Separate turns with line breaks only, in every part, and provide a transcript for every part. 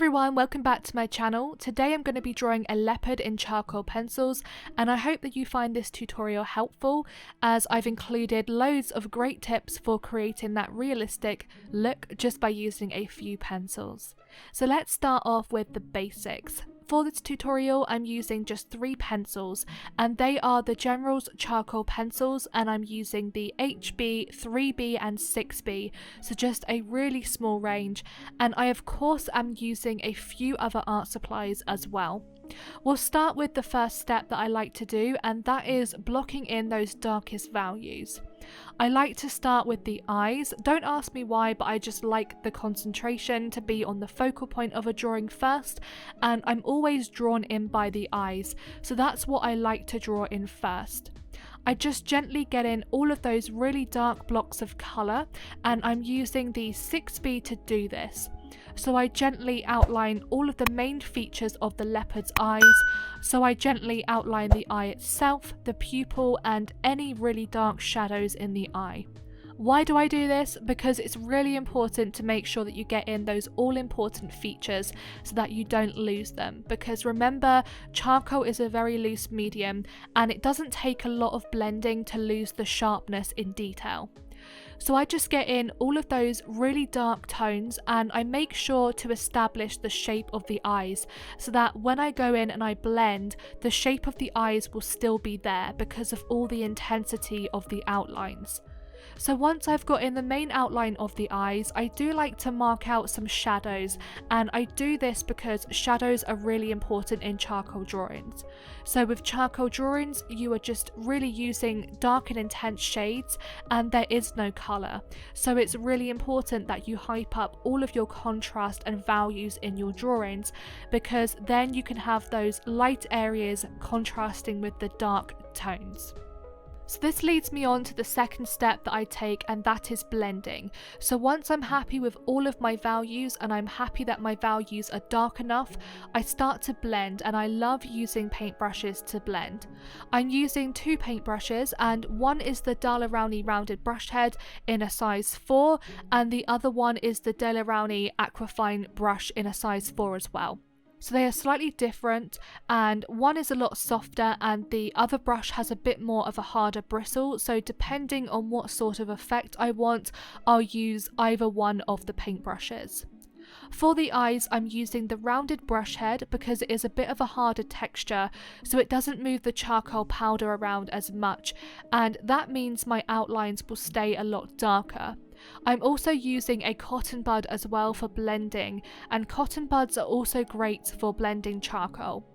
Hi everyone, welcome back to my channel. Today I'm going to be drawing a leopard in charcoal pencils, and I hope that you find this tutorial helpful, as I've included loads of great tips for creating that realistic look just by using a few pencils. So let's start off with the basics. For this tutorial, I'm using just 3 pencils, and they are the General's charcoal pencils, and I'm using the HB, 3B and 6B, so just a really small range, and I of course am using a few other art supplies as well. We'll start with the first step that I like to do, and that is blocking in those darkest values. I like to start with the eyes. Don't ask me why, but I just like the concentration to be on the focal point of a drawing first, and I'm always drawn in by the eyes, so that's what I like to draw in first. I just gently get in all of those really dark blocks of colour, and I'm using the 6B to do this. So I gently outline all of the main features of the leopard's eyes. So I gently outline the eye itself, the pupil, and any really dark shadows in the eye. Why do I do this? Because it's really important to make sure that you get in those all important features so that you don't lose them. Because remember, charcoal is a very loose medium, and it doesn't take a lot of blending to lose the sharpness in detail. So I just get in all of those really dark tones, and I make sure to establish the shape of the eyes so that when I go in and I blend, the shape of the eyes will still be there because of all the intensity of the outlines. So once I've got in the main outline of the eyes, I do like to mark out some shadows, and I do this because shadows are really important in charcoal drawings. So with charcoal drawings, you are just really using dark and intense shades, and there is no colour. So it's really important that you hype up all of your contrast and values in your drawings, because then you can have those light areas contrasting with the dark tones. So this leads me on to the second step that I take, and that is blending. So once I'm happy with all of my values and I'm happy that my values are dark enough, I start to blend, and I love using paintbrushes to blend. I'm using 2 paintbrushes, and one is the Daler-Rowney rounded brush head in a size 4, and the other one is the Daler-Rowney Aquafine brush in a size 4 as well. So they are slightly different, and one is a lot softer and the other brush has a bit more of a harder bristle, so depending on what sort of effect I want, I'll use either one of the paintbrushes. For the eyes, I'm using the rounded brush head because it is a bit of a harder texture, so it doesn't move the charcoal powder around as much, and that means my outlines will stay a lot darker. I'm also using a cotton bud as well for blending, and cotton buds are also great for blending charcoal.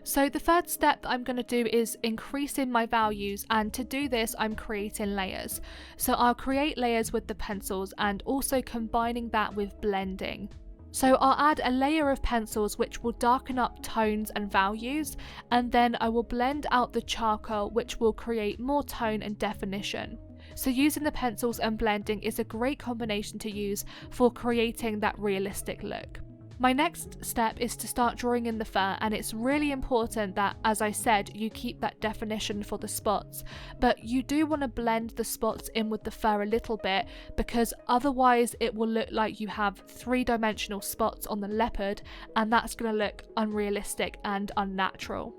So the third step that I'm going to do is increasing my values, and to do this I'm creating layers. So I'll create layers with the pencils and also combining that with blending. So I'll add a layer of pencils which will darken up tones and values, and then I will blend out the charcoal which will create more tone and definition. So using the pencils and blending is a great combination to use for creating that realistic look. My next step is to start drawing in the fur, and it's really important that, as I said, you keep that definition for the spots, but you do want to blend the spots in with the fur a little bit, because otherwise it will look like you have 3-dimensional spots on the leopard, and that's going to look unrealistic and unnatural.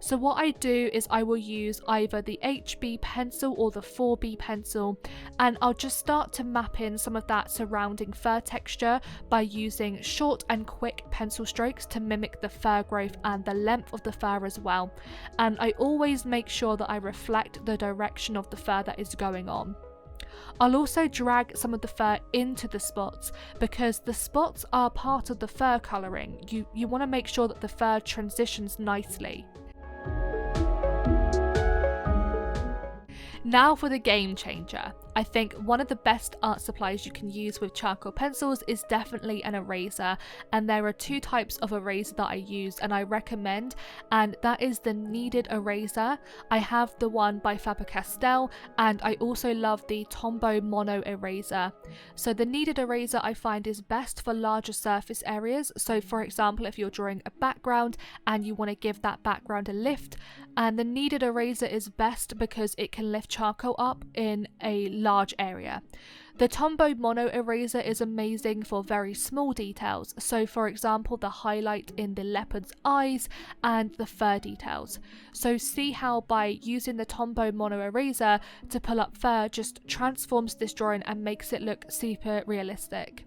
So what I do is I will use either the HB pencil or the 4B pencil, and I'll just start to map in some of that surrounding fur texture by using short and quick pencil strokes to mimic the fur growth and the length of the fur as well. And I always make sure that I reflect the direction of the fur that is going on. I'll also drag some of the fur into the spots, because the spots are part of the fur colouring. You want to make sure that the fur transitions nicely. Now for the game changer. I think one of the best art supplies you can use with charcoal pencils is definitely an eraser, and there are 2 types of eraser that I use and I recommend, and that is the Kneaded eraser. I have the one by Faber-Castell, and I also love the Tombo mono eraser. So the Kneaded eraser I find is best for larger surface areas, so for example if you're drawing a background and you want to give that background a lift, and the Kneaded eraser is best because it can lift charcoal up in a large area. The Tombo mono eraser is amazing for very small details, so for example the highlight in the leopard's eyes and the fur details. So see how by using the Tombo mono eraser to pull up fur just transforms this drawing and makes it look super realistic.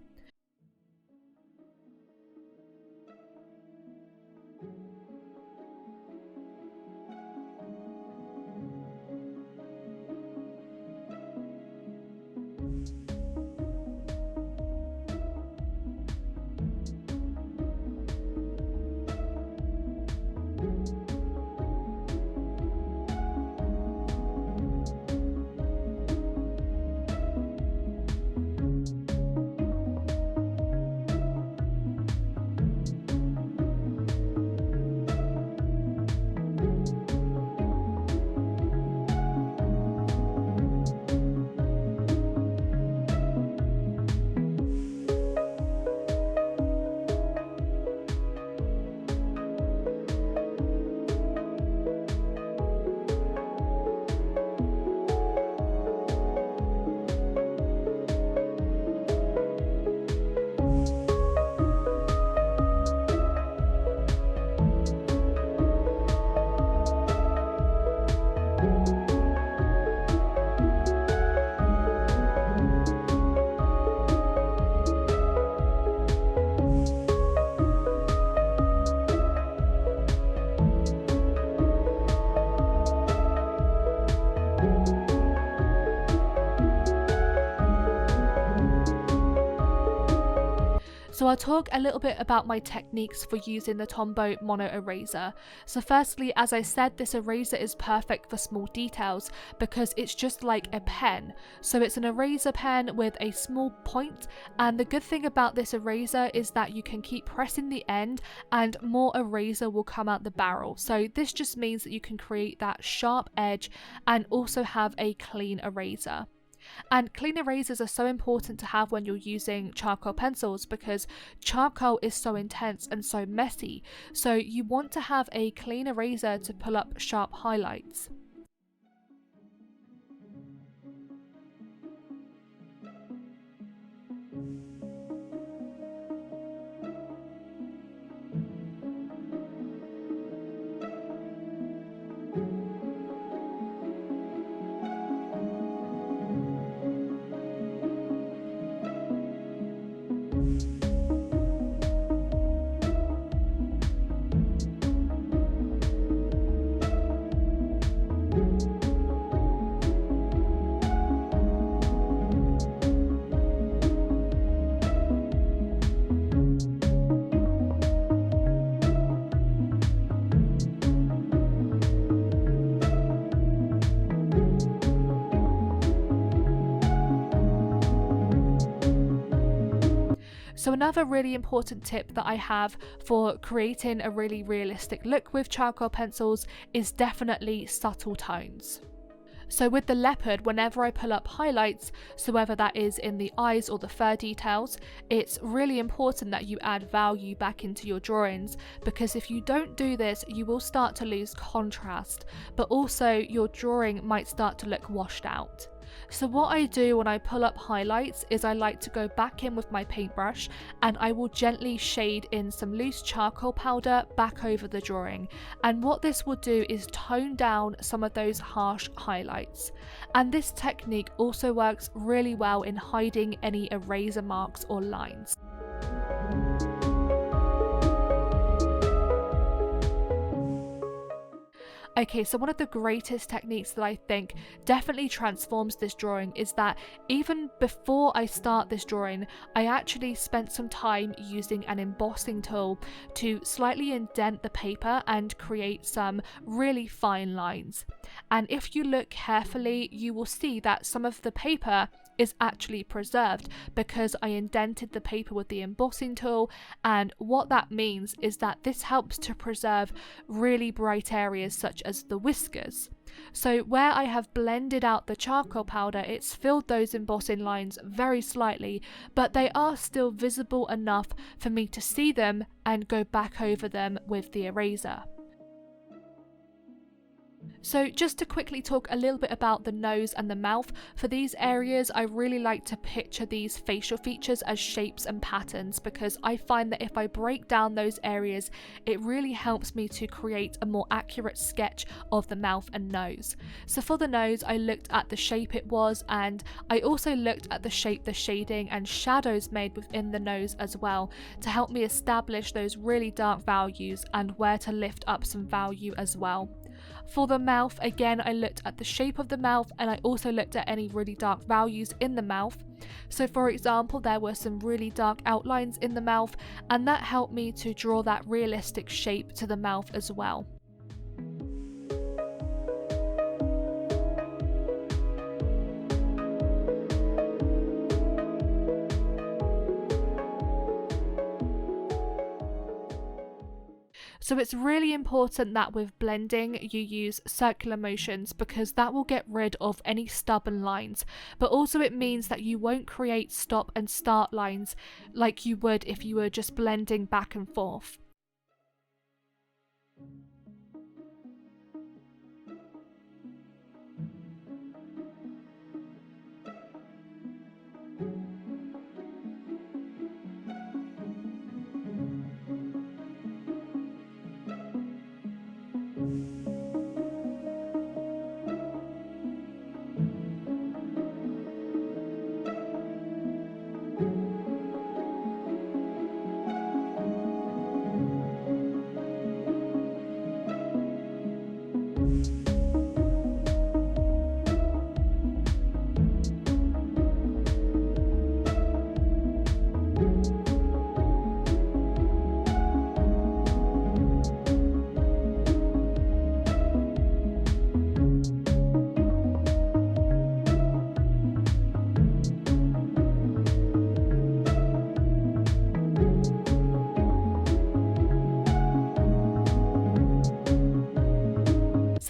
So I'll talk a little bit about my techniques for using the Tombo mono eraser. So firstly, as I said, this eraser is perfect for small details because it's just like a pen. So it's an eraser pen with a small point, and the good thing about this eraser is that you can keep pressing the end and more eraser will come out the barrel. So this just means that you can create that sharp edge and also have a clean eraser. And clean erasers are so important to have when you're using charcoal pencils because charcoal is so intense and so messy, so you want to have a clean eraser to pull up sharp highlights. So another really important tip that I have for creating a really realistic look with charcoal pencils is definitely subtle tones. So with the leopard, whenever I pull up highlights, so whether that is in the eyes or the fur details, it's really important that you add value back into your drawings, because if you don't do this, you will start to lose contrast, but also your drawing might start to look washed out. So what I do when I pull up highlights is I like to go back in with my paintbrush and I will gently shade in some loose charcoal powder back over the drawing, and what this will do is tone down some of those harsh highlights. And this technique also works really well in hiding any eraser marks or lines. Okay, so one of the greatest techniques that I think definitely transforms this drawing is that even before I start this drawing, I actually spent some time using an embossing tool to slightly indent the paper and create some really fine lines. And if you look carefully, you will see that some of the paper is actually preserved because I indented the paper with the embossing tool, and what that means is that this helps to preserve really bright areas such as the whiskers. So where I have blended out the charcoal powder, it's filled those embossing lines very slightly, but they are still visible enough for me to see them and go back over them with the eraser. So just to quickly talk a little bit about the nose and the mouth, for these areas I really like to picture these facial features as shapes and patterns, because I find that if I break down those areas, it really helps me to create a more accurate sketch of the mouth and nose. So for the nose, I looked at the shape it was, and I also looked at the shape the shading and shadows made within the nose as well, to help me establish those really dark values and where to lift up some value as well. For the mouth, again, I looked at the shape of the mouth, and I also looked at any really dark values in the mouth. So for example, there were some really dark outlines in the mouth, and that helped me to draw that realistic shape to the mouth as well. So it's really important that with blending you use circular motions, because that will get rid of any stubborn lines, but also it means that you won't create stop and start lines like you would if you were just blending back and forth.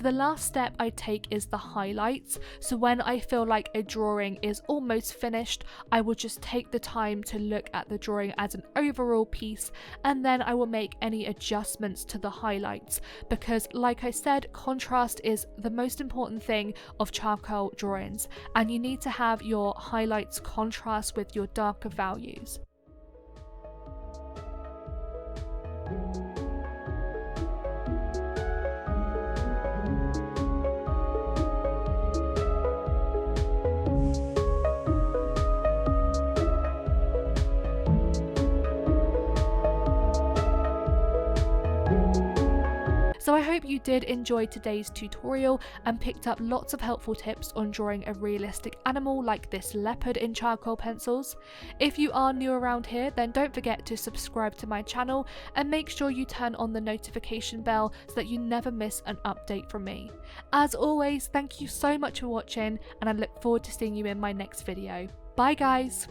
The last step I take is the highlights. So when I feel like a drawing is almost finished, I will just take the time to look at the drawing as an overall piece, and then I will make any adjustments to the highlights, because like I said, contrast is the most important thing of charcoal drawings, and you need to have your highlights contrast with your darker values. So I hope you did enjoy today's tutorial and picked up lots of helpful tips on drawing a realistic animal like this leopard in charcoal pencils. If you are new around here, then don't forget to subscribe to my channel and make sure you turn on the notification bell so that you never miss an update from me. As always, thank you so much for watching, and I look forward to seeing you in my next video. Bye guys!